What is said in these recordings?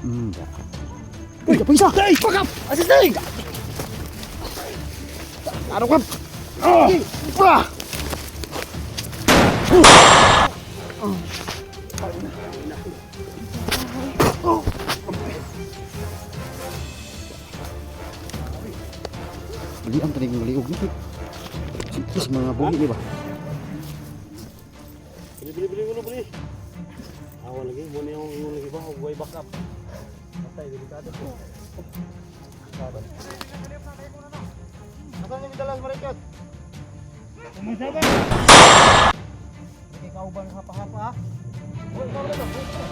Uy, apa isa? Hey, pakap! Asis day! Ano ka? Ah! Beli ang tanig maliog ni. Sikis mga bunyi ni ba? Bili beli. Awal lagi, mo yung lagi ba, way back up. Patay delikado po. Saban. Nasaan yung dalas marikat? Sumasaban. Ikaw bang hapa-hapa ha? Oy, ikaw na. Sa.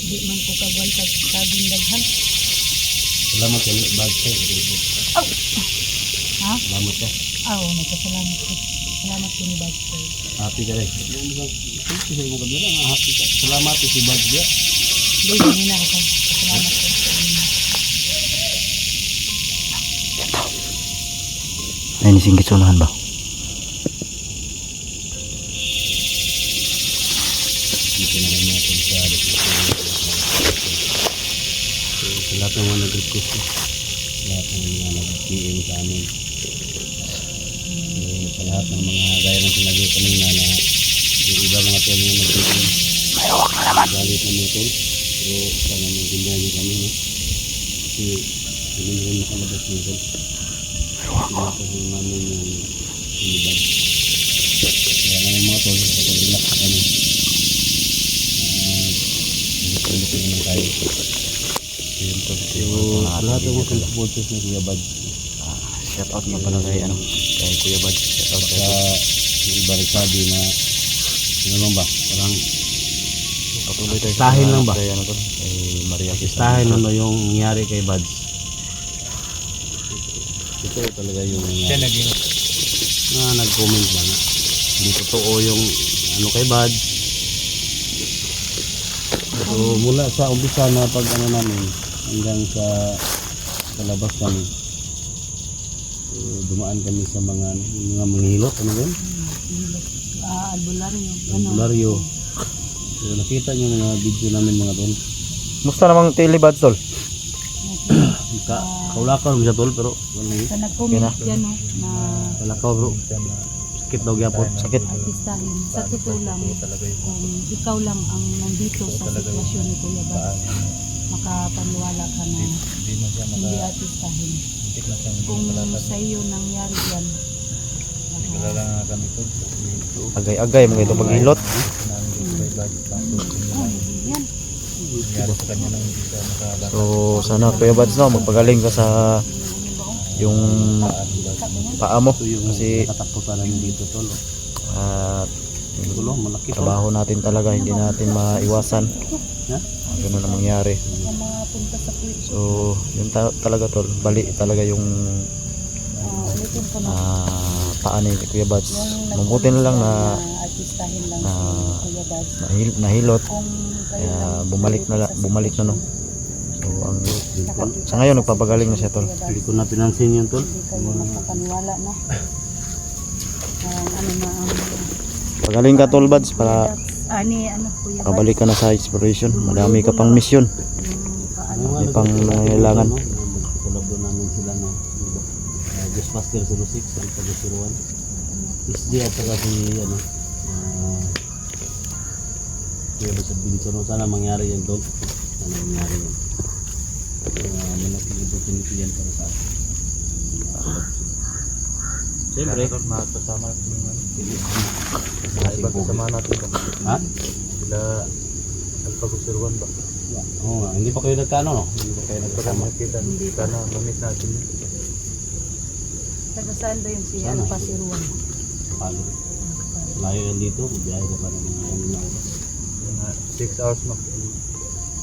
Di man ko kagwal kaging daghan. Salamat sa bag sa'yo. Ha? Salamat ka. Oo, nagkasalamat ko. Salamat ko ni Bad Boy. Happy ka rin. Happy mo ka doon. Happy ka. Salamat si Bad Boy. Hindi, hindi na ako. Salamat ko. Ay, nisinggit sunahan ba? Dito na lang natin sa lahat ng mga nag-request, lahat ng mga nag-PM sa amin, sa lahat ng mga gaya ng sinabi kanina na yung iba mga tol na nag-PM May hawak na naman. galit na mga tol, pero sana maintindihan nyo kami, no? Kasi hindi na rin nakalabas mga tol. Pinapasal namin yung sinibad. Kaya naman mga tol, kapag relax na kami, nagtulog ko naman tayo. So, lahat ng mga supporters ni Kuya Bad, Shout out na pala kay Kuya Bad. Shout out basta yung iba nagsabi na ano lang ba, parang patuloy tayo. Stahin lang ba? Kay Maria istahin ano yung nangyari kay Bad. Ito talaga yung nag-comment ba na hindi totoo yung ano kay Bad. So mula sa umpisa na pag ano namin hanggang sa labas kami, so, dumaan kami sa mga manghilot, ano yun? Albularyo. Albularyo. So nakita niyo mga video namin mga tol. Musta namang tili Bad tol? Kaulakaw siya tol pero wala yun. Sa nag-comment yan, no, na Kalakaw bro. Sakit daw gyapon. Sakit. artistahin. Sa totoo lang, kung ikaw lang ang nandito sa sitwasyon ni Kuya Bad, makapaniwala ka na hindi artistahin. Kung sa iyo nangyari yan, Agay-agay mga ito paghilot. yan. So sana Kuya Bad no, magpagaling ka sa yung paa mo. So yung Kasi nakatapusan namin dito tol. yung Malaki tol. trabaho natin talaga hindi natin maiwasan. Ha? Ganun ang mangyari. Yung mga punta sa clip, So yun talaga tol, bali talaga yung ulitin ko na. paa ni Kuya Bad. Mabuti na lang na artistahin lang na si Kuya Bad. nahilot. Kung kayo Kaya lang bumalik na no. So ang sa ngayon nagpapagaling na siya tol. Hindi ko na pinansin yun tol. hindi kayo makapaniwala na. Ano na Pagaling ka tol Bads para Kuya Bad, makabalik ka na sa exploration. Madami ka pang mission. May pang nangailangan. Collab doon namin sila no. Ghostbuster 06 at taga 01. SD at saka si ano Kuya Bad Binson. Sana mangyari yan tol. Sana mangyari yan. Malaking opportunity yan para sa atin. Siyempre, makakasama Ay, Kasama natin ba? Ha? Sila Alpagusirwan ba? Oo nga, hindi pa kayo nagkano, no? Hindi pa kayo nagkasama. Makita, sana mamit natin. Taga saan ba yun si Sana. Pasiruan? Palo. Layo yan dito, biyahe ka pa ng mga ano na oras. Mga 6 hours no.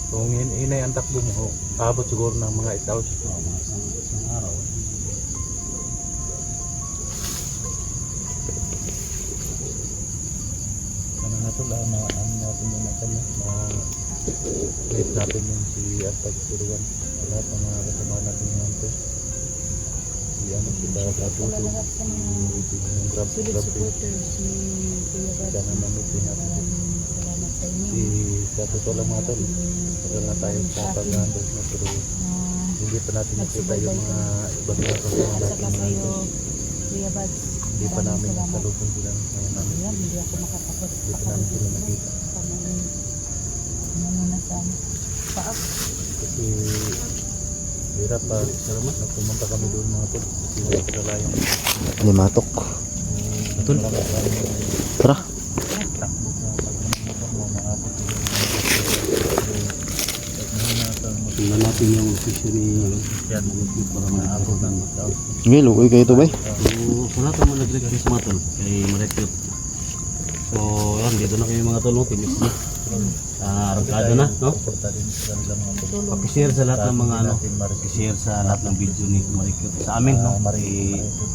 Kung inay ang takbo mo, abot siguro ng mga 8 hours. Oo, mga isang araw. Ano nga ito lang, ano natin yung natin, meet natin yung si Alpagusirwan. Lahat ng mga kasama natin yung hunter. Si ano, si Barakato. Wala lahat sa mga Yung grab sulit grab supporters ni Kuya Bad. Sana mamit din natin. Maraming salamat sa inyo. Si sa totoo lang mga tol, tagal na tayo sa pag-handle na pero hindi pa natin nakita yung mga ibang mga kasama At natin saka mga kayo, Kuya Bad. hindi pa namin nasalubong sila ngayon namin. Ayan, hindi ako makapakot. Hindi pa namin sila nakita. Ano na sa paak. Kasi hirap pa salamat na pumunta kami doon mga tol. Kasi hirap pala yung Limatok. tol. Tara. Tingnan natin yung location ni yan, para maabot ng tao. Sige, lukoy kayo to, bay. So, sa lahat naman nag-recruit mga tol, kay ma-recruit. So, yan, dito na kayo mga tol, no? Timis na. Arangkada na, no? Pakishare sa lahat ng mga ano, pakishare sa lahat ng video ni ma-recruit sa amin, no?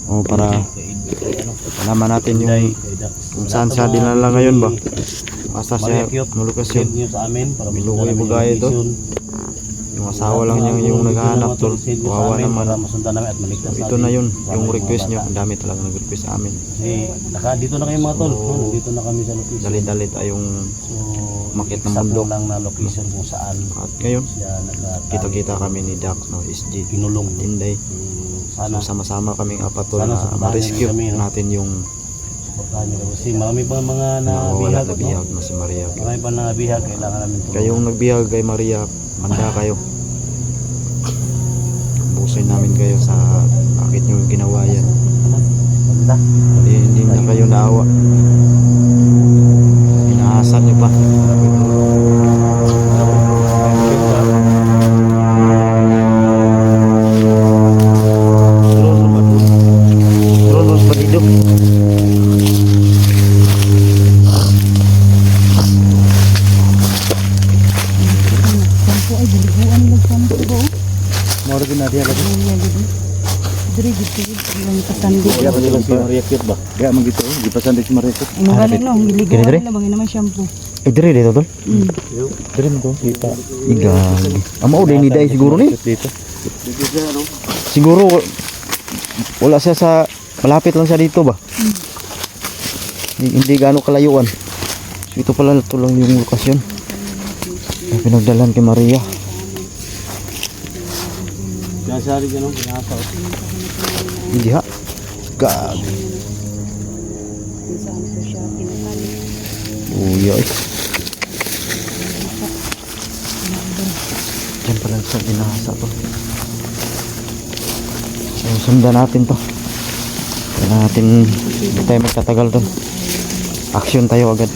O, para Kay ano, alaman natin yung kay Dax. kung saan siya dinala ngayon ba. Asa siya Ma-recruit, malokasyon. send nyo sa amin para Bilugoy masundan namin bugay yung ito. mission. Yung asawa lang niya yung naghahanap tol. Send nyo sa Kawawa amin naman. para masundan namin at maligtas So, ito natin. na yun, Para yung mga request nyo. bata. Ang dami talaga nag-request sa amin. Kasi dito na kayo mga tol, no? Nandito na kami sa location. Dali-dali tayong So, Makit ng eksakto bundok. lang na location kung saan at ngayon. siya Kita-kita kami ni Dax, no, SG, kinulong. Tinday. Sana So, sama-sama kaming apat tol Sana na supportahan ma-rescue niyo kami, no? natin yung supportahan nyo kasi marami pa mga nawawala nabihag. na bihag na si Maria. Marami pa nabihag, kailangan namin tulungan. Kayong nagbihag kay Maria, manda kayo. Busin namin kayo sa bakit nyo ginawa yan. Banda. Hindi na kayo naawa. Inaasan nyo pa. Terus hidup. Sampo ay biliguan lang sa mga subo. Moro din natin lagi. Diri gitu yung kasandi. Kaya pa sila si Maria cute ba? Kaya man gitu, di pa sanday si Maria cute. Ano galing no, biliguan Kini, lang bangin naman shampoo. Eh dire dito tol. Dire mo to, kita. Igal. Amo din ni dai siguro ni. Dito. Siguro wala siya sa malapit lang siya dito ba? Hindi gaano kalayuan. So, ito pala ito lang yung lokasyon. Ay pinagdalan kay Maria. Kaya sari ka nung pinakaw. Hindi ha. Gag. Kung saan ko siya pinakali. Uy. Diyan pala sa ginasa to. So, sundan natin to. Kaya natin hindi tayo magtatagal doon. Action tayo agad.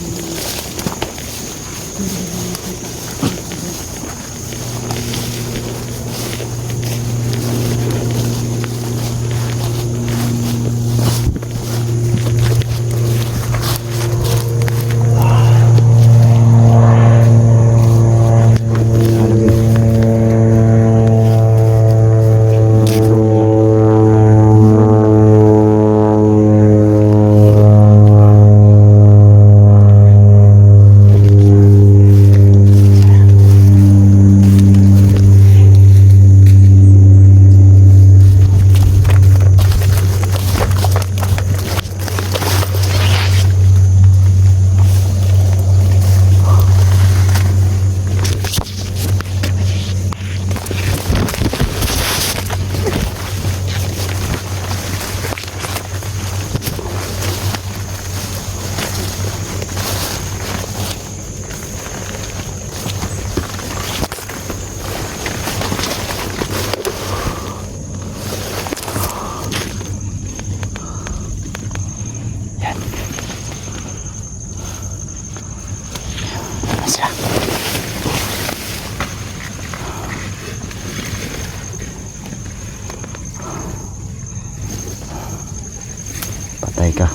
Patay ka.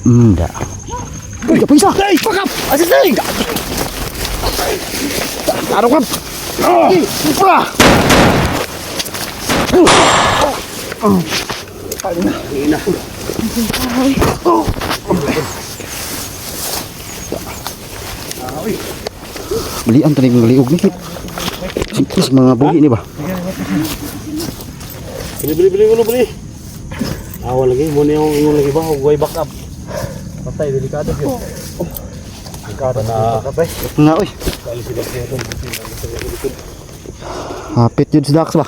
Hindi. Uy, apa isa? Pakap! Asis na! Araw ka! Belian tadi ngeliuk nih. Sikis mga buhi ni ba? Bili. Awal lagi, mo na yung lagi ba? Huwag backup. Patay, delikado yun. Delikado na kapay. Nga oy. Hapit yun sa Dax ba?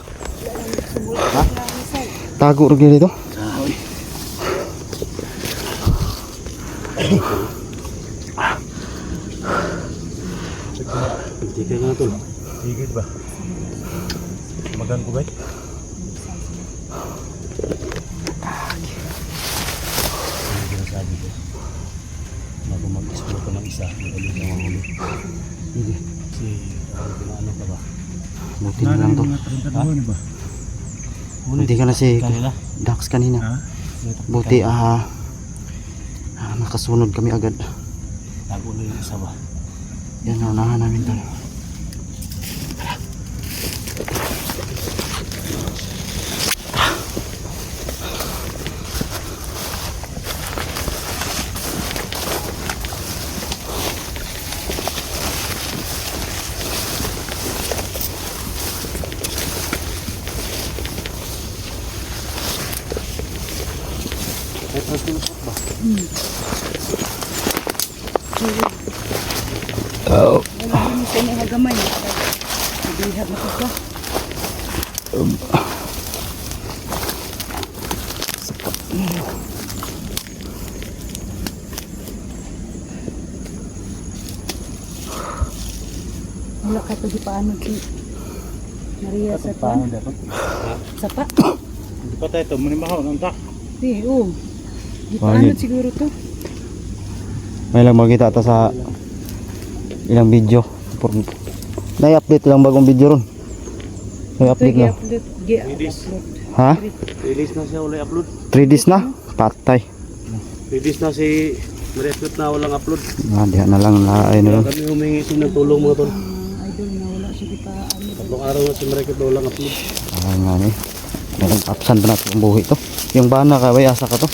Ha? Tago rin dito. Tigil na ito. Higit ba? Magan ko ba? Sabi ko, bago mag-explore ko ng isa, magaling na mahuli. Hindi. Kasi, ano ka ba? Buti na lang to. ba? Buti ka na si Kanila? Dax kanina. Buti nakasunod kami agad. Tago na yung isa ba? Yan na unahan namin to. Oh. Wala sa mga gamay. Nabihat na ka. Wala ka to di paano si Maria sa pan. Sapa? Hindi pa tayo ito, manimahaw ng tak. Di, oh. Di paano siguro to. May lang makita ata sa ilang video. Na-update lang bagong video ron. May update na. Ha? Release na siya, wala upload. 3 days na? Patay. Release na si Mariasmith na walang upload. Diyan na lang na ayun ron. Kami humingi ito ng tulong mga tol. Idol na wala siya di pa ano. Tatlong araw na si Mariasmith na walang upload. Nga ni. Nag-absent pa natin ang buhi to. Yung bana ka, bay asa ka to.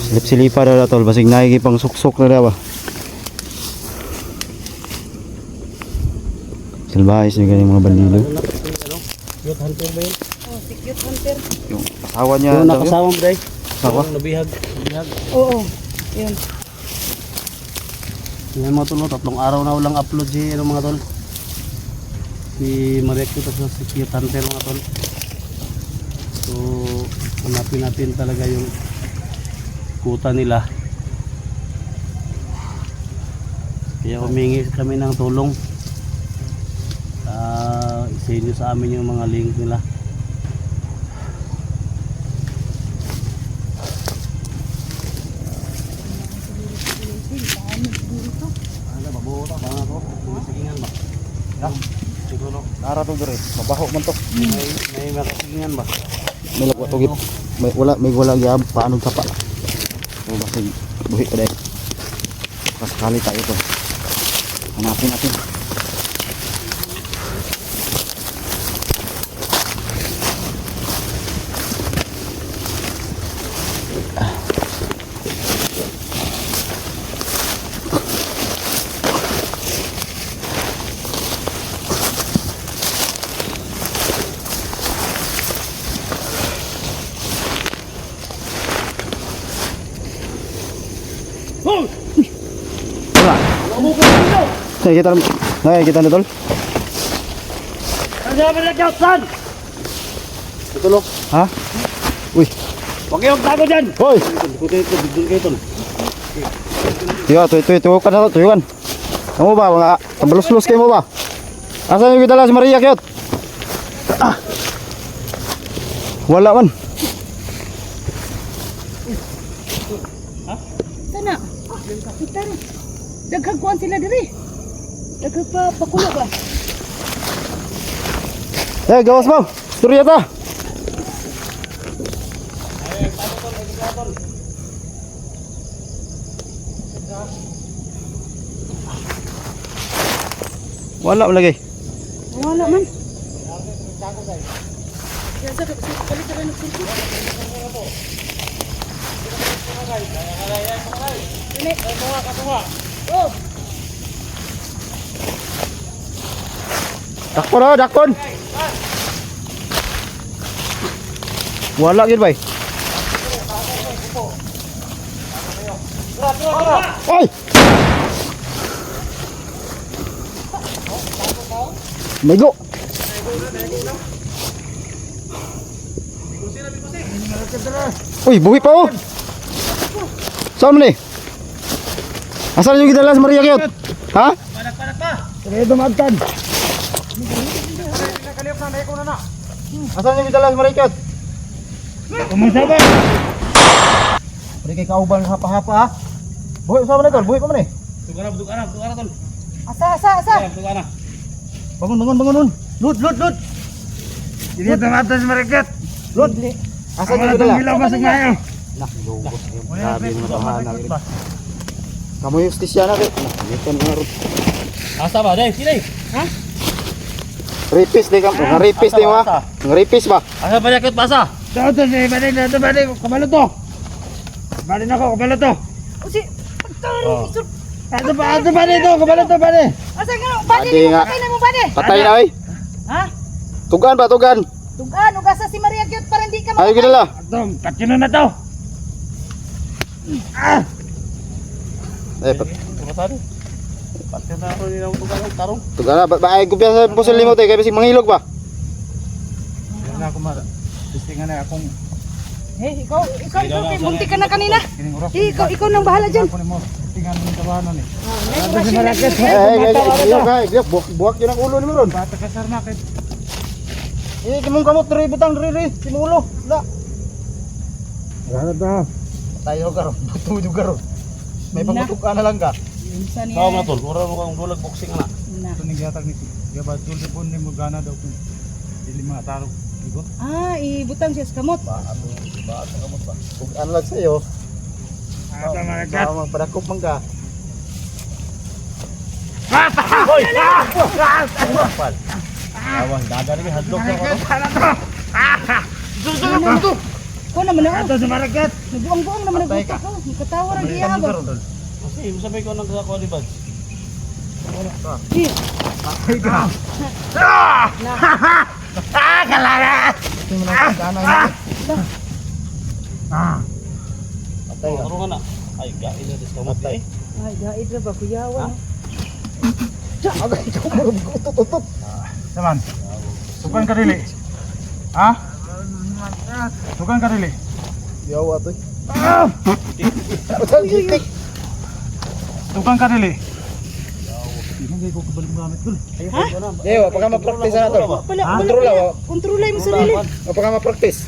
Silip-silipa na tol, basig naigipang suksok na daw ba. Silbahis yung ganyan mga bandilo. Youth hunter ba yun? Oh, si cute hunter. Yung asawa niya. Yung nakasama mo dahil? Asawa? Nabihag. Oo. Yun. Yan mga tol, tatlong araw na walang upload si mga tol. Si Mariasmith at si Youth hunter mga tol. So, hanapin natin talaga yung kuta nila. Kaya humingi kami ng tulong. Isa nyo sa amin yung mga link nila. Ano ba buo ta bang ako? Masigingan ba? Siguro. Nara to dire, mabaho man to. May masigingan ba? May lagwa to gip. May wala gyab paano sa pa. O basig buhi pa dai. Pasakali tayo to. Hanapin natin. Nakikita na tol. Ito lo. Ha? Uy. Huwag kayong tago dyan. Hoy. Kutin ito, bigdun kayo tol. Tuyo kan na to, tuyo kan. Kamu ba mga tambalos-los kayo mo ba? Asan yung kita si Maria kyot? Wala man. Sana. Kita rin. Daghagkuhan sila diri. Daghag pa pakulo ba? Eh, gawas mo. Surya ta. Wala mo lagi. Wala man. Dakon oh, dakon. Wala gid bay. Oy. Mego. Uy, buhi pa oh. Saan ni? Asal yung gidalas Maria Kyot? Ha? Kaya dumadkan. Asal yung gidalas Maria Kyot? Kumisa ba? Pwede kay kauban hapa-hapa ha? Buhi sa mana tol? Buhi pa man eh. Tukara tol. Asa. Tukara. Bangun. Lut. Ini tumatas mereka. Lut. Asal yung gidalas? Bilang masuk ngayon. Nah, lubos yung grabe yung matahanan. Kamu justisya na rin. Dito na rin. Asa ba? Dai, sini. Ripis deh kamu, ngeripis deh mah. Ngeripis bah. Asa penyakit basa? Tuh nih, balik, kembali tuh. Balik ako, kembali tuh. Usi. Ato balik tuh, kembali tuh, balik. Asa nga, bade Adi mo nga. patay na mo bade. Patay na oy. Ha? Tugan ba, tugan? Tugan, ugasa si Maria Kyot para hindi ka Ayo gila lah. Ato, kacino na to. Pati na ako nilang tarong. Tugan na, baay ko biya sa pusil limot eh, kaya bising mangilog ba? Yan na ako mara. Testingan na akong Ikaw, bunti ka na kanina. Ikaw nang bahala dyan. ako ni mo. Testingan mo yung tabanan eh. Buwak yun ang ulo ni Meron. Bata ka sar nakit. Kimong kamot, diri butang, diri, simulo. La. Wala to. Tayo ka ron, buto juga ron. May pamutukan na lang ka. Minsan Kau yan. matol, mura mo kang bulag boxing na. Na. Ito ni gatag ni Gaba Julde pun ni mo gana daw kung dili mga tarong. Igo. Ibutang siya sa kamot. Kung ano lang sa'yo, Ata mga gat. baka magpadakop man ka. Hoy! Awang, daga rin, hadlok na ako. Ko naman na. Ata sa maragat. Nagbuang-buang naman Patay nagbuta ka. ko. Nagkatawa rin iya ba? Kasi sabi ko nang sa di bag. Patay ka. Tarungan na. Ay, gain na dis kamot Patay. Ay, gait na ba kuyawan? Agay, ikaw marunong utot-utot. Saman. Tukan ka dili. Ha? Tukan ka dili. Yawa to. Patay, itik. Tukan ka dili. Hindi ko kabalik gamit dul. Dewa, pagka ma-practice na to. Wala, Kontrol lang. kontrolay mo sarili. Pagka ma-practice.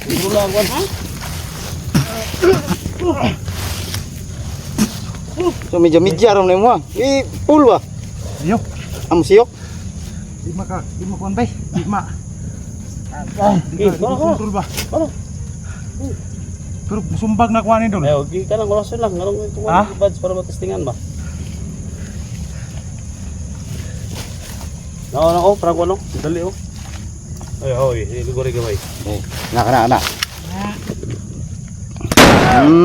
Tulang kon. So medyo ram na mo. Pool ba? Yo. Amo siyok. Di mo kon bay. Di ma. Di ka kontrol ba? Pero sumbag na kuha ni dul. Ayo, di ka lang orason lang. Ngarong ito Ha? buds para matestingan ba? No, parang ko no. Dali oh. Ay, oy, ligori gamay. Na.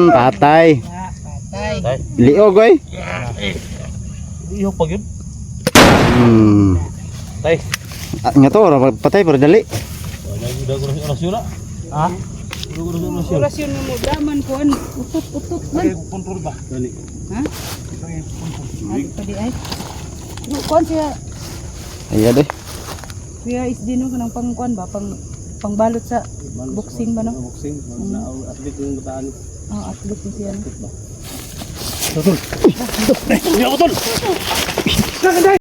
Patay. Patay. Tay. Liog oy. Iyo pag yun. Tay. Nga to, patay pero dali. Wala yung dago na orasyon na. Ha? Dago na orasyon. Orasyon mo daman ko an utot man. Di ko kontrol ba? Dali. Ha? Ito yung kontrol. Ay, pwede ay. Kuan siya, Iya deh. kuya isdi no kanang pangkuan ba pangbalot sa boxing ba no? Boxing, atlet yung bataan. Atlet mo siya. No? Hindi ako tol.